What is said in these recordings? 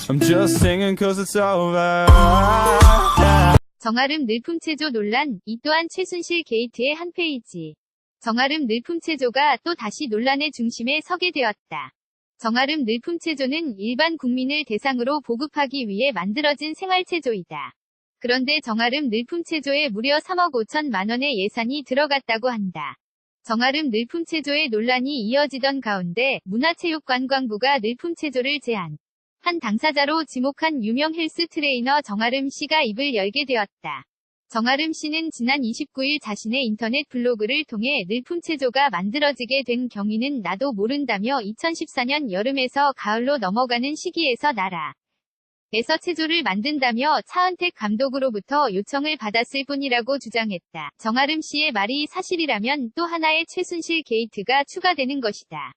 I'm just singing cause it's over. 정아름 늘품체조 논란, 이 또한 최순실 게이트의 한 페이지. 정아름 늘품체조가 또 다시 논란의 중심에 서게 되었다. 정아름 늘품체조는 일반 국민을 대상으로 보급하기 위해 만들어진 생활체조이다. 그런데 정아름 늘품체조에 무려 3억 5천만 원의 예산이 들어갔다고 한다. 정아름 늘품체조의 논란이 이어지던 가운데 문화체육관광부가 늘품체조를 제안. 한 당사자로 지목한 유명 헬스 트레이너 정아름 씨가 입을 열게 되었다. 정아름 씨는 지난 29일 자신의 인터넷 블로그를 통해 늘품체조가 만들어지게 된 경위는 나도 모른다며 2014년 여름에서 가을로 넘어가는 시기에서 나라에서 체조를 만든다며 차은택 감독으로부터 요청을 받았을 뿐이라고 주장했다. 정아름 씨의 말이 사실이라면 또 하나의 최순실 게이트가 추가되는 것이다.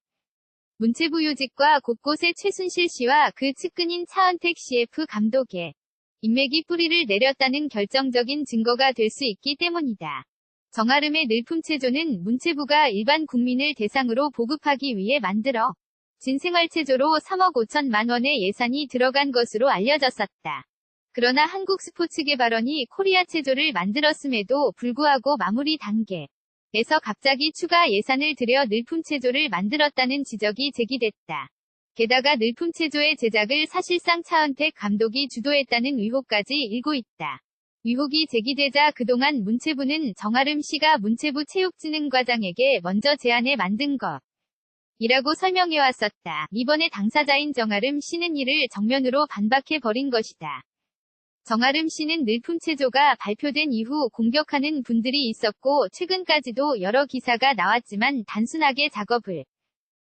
문체부 요직과 곳곳에 최순실 씨와 그 측근인 차은택 CF 감독의 인맥이 뿌리를 내렸다는 결정적인 증거가 될 수 있기 때문이다. 정아름의 늘품체조는 문체부가 일반 국민을 대상으로 보급하기 위해 만들어 진 생활체조로 3억 5천만 원의 예산이 들어간 것으로 알려졌었다. 그러나 한국스포츠개발원이 코리아체조를 만들었음에도 불구하고 마무리 단계에서 갑자기 추가 예산을 들여 늘품체조를 만들었다는 지적이 제기됐다. 게다가 늘품체조의 제작을 사실상 차은택 감독이 주도했다는 의혹까지 일고 있다. 의혹이 제기되자 그동안 문체부는 정아름 씨가 문체부 체육진흥과장에게 먼저 제안해 만든 것이라고 설명해왔었다. 이번에 당사자인 정아름 씨는 이를 정면으로 반박해버린 것이다. 정아름 씨는 늘품체조가 발표된 이후 공격하는 분들이 있었고 최근까지도 여러 기사가 나왔지만 단순하게 작업을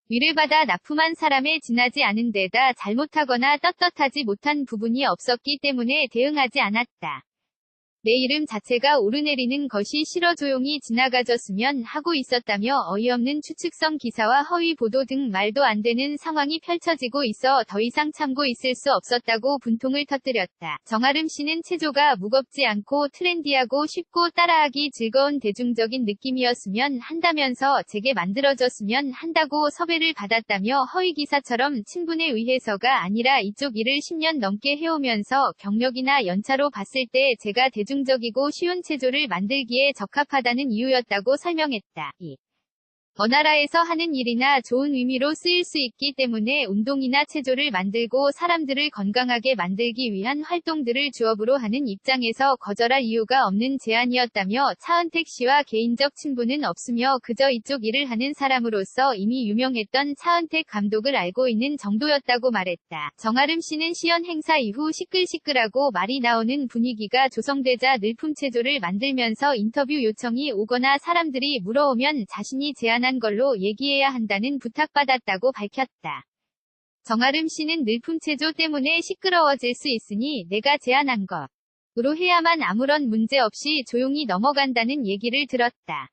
위를 받아 납품한 사람에 지나지 않은 데다 잘못하거나 떳떳하지 못한 부분이 없었기 때문에 대응하지 않았다. 내 이름 자체가 오르내리는 것이 싫어 조용히 지나가졌으면 하고 있었다며 어이없는 추측성 기사와 허위 보도 등 말도 안 되는 상황이 펼쳐지고 있어 더 이상 참고 있을 수 없었다고 분통을 터뜨렸다. 정아름 씨는 체조가 무겁지 않고 트렌디하고 쉽고 따라하기 즐거운 대중적인 느낌이었으면 한다면서 제게 만들어졌으면 한다고 섭외를 받았다며 허위 기사처럼 친분에 의해서가 아니라 이쪽 일을 10년 넘게 해오면서 경력이나 연차로 봤을 때 제가 대중적이고 쉬운 체조를 만들기에 적합하다는 이유였다고 설명했다. 어느 나라에서 하는 일이나 좋은 의미로 쓰일 수 있기 때문에 운동이나 체조를 만들고 사람들을 건강하게 만들기 위한 활동들을 주업으로 하는 입장에서 거절할 이유가 없는 제안이었다며 차은택 씨와 개인적 친분은 없으며 그저 이쪽 일을 하는 사람으로서 이미 유명했던 차은택 감독을 알고 있는 정도였다고 말했다. 정아름 씨는 시연 행사 이후 시끌시끌하고 말이 나오는 분위기가 조성되자 늘품체조를 만들면서 인터뷰 요청이 오거나 사람들이 물어오면 자신이 제안한 걸로 얘기해야 한다는 부탁받았다고 밝혔다. 정아름 씨는 늘품체조 때문에 시끄러워질 수 있으니 내가 제안한 것으로 해야만 아무런 문제 없이 조용히 넘어간다는 얘기를 들었다.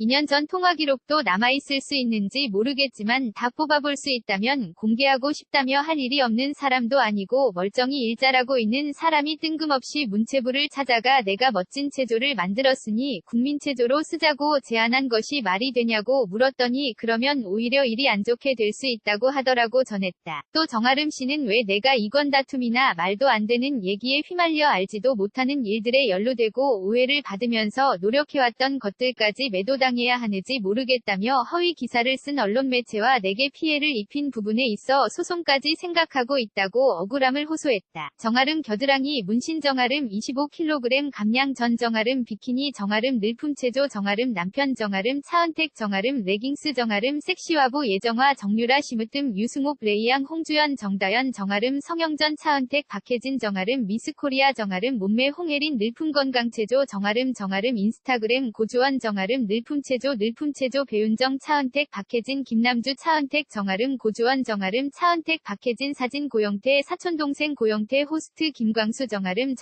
2년 전 통화 기록도 남아있을 수 있는지 모르겠지만 다 뽑아볼 수 있다면 공개하고 싶다며 할 일이 없는 사람도 아니고 멀쩡히 일 잘하고 있는 사람이 뜬금없이 문체부를 찾아가 내가 멋진 체조를 만들었으니 국민체조로 쓰자고 제안한 것이 말이 되냐고 물었더니 그러면 오히려 일이 안 좋게 될 수 있다고 하더라고 전했다. 또 정아름 씨는 왜 내가 이권 다툼이나 말도 안 되는 얘기에 휘말려 알지도 못하는 일들에 연루되고 오해를 받으면서 노력해왔던 것들까지 매도당해야 하는지 모르겠다며 허위 기사를 쓴 언론 매체와 내게 피해를 입힌 부분에 있어 소송까지 생각하고 있다고 억울함을 호소했다. 정아름 겨드랑이 문신 정아름 25kg 감량 전 정아름 비키니 정아름 늘품체조 정아름 남편 정아름 차은택 정아름 레깅스 정아름 섹시화보 예정화 정유라 심으뜸 유승옥 레이양 홍주연 정다연 정아름 성영전 차은택 박혜진 정아름 미스코리아 정아름 몸매 홍혜린 늘품건강체조 정아름 정아름 인스타그램 고주원 정아름 늘품체조 배윤정 차은택 박혜진 김남주 차은택 정아름 고주원 정아름 차은택 박혜진 사진 고영태 사촌동생 고영태 호스트 김광수 정아름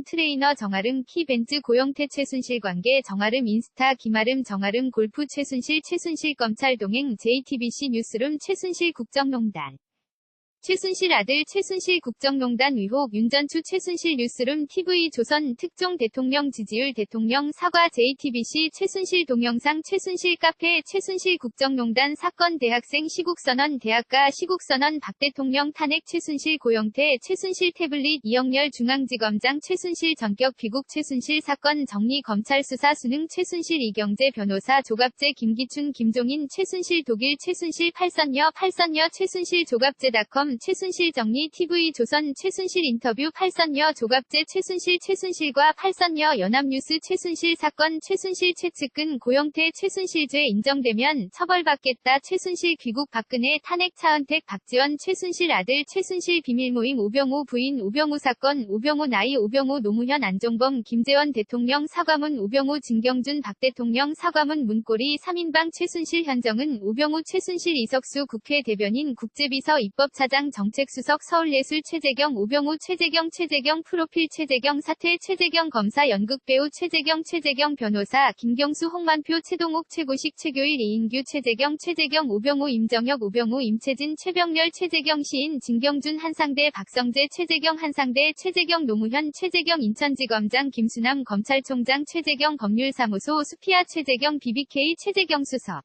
트레이너 정아름 키벤츠 고영태 최순실 관계 정아름 인스타 김아름 정아름 골프 최순실 검찰 동행 JTBC 뉴스룸 최순실 국정농단 최순실 아들 최순실 국정농단 의혹 윤전추 최순실 뉴스룸 TV 조선 특종 대통령 지지율 대통령 사과 JTBC 최순실 동영상 최순실 카페 최순실 국정농단 사건 대학생 시국선언 대학가 시국선언 박 대통령 탄핵 최순실 고영태 최순실 태블릿 이영렬 중앙지검장 최순실 전격 귀국 최순실 사건 정리 검찰 수사 수능 최순실 이경재 변호사 조갑재 김기춘 김종인 최순실 독일 최순실 팔선녀 최순실 조갑재닷컴 최순실 정리 TV 조선 최순실 인터뷰 팔선녀 조갑재 최순실과 팔선녀 연합뉴스 최순실 사건 최순실 최측근 고영태 최순실죄 인정되면 처벌받겠다 최순실 귀국 박근혜 탄핵 차은택 박지원 최순실 아들 최순실 비밀모임 우병우 부인 우병우 사건 우병우 나이 우병우 노무현 안종범 김재원 대통령 사과문 우병우 진경준 박 대통령 사과문 문고리 3인방 최순실 현정은 우병우 최순실 이석수 국회 대변인 국제비서 입법차장 정책수석 서울예술 최재경 우병우 최재경 프로필 최재경 사퇴 최재경 검사 연극배우 최재경 변호사 김경수 홍만표 최동욱 최고식 최교일 이인규 최재경 우병우 임정혁 우병우 임채진 최병렬 최재경 시인 진경준 한상대 박성재 최재경 한상대 최재경 노무현 최재경 인천지검장 김수남 검찰총장 최재경 법률사무소 수피아 최재경 BBK 최재경 수석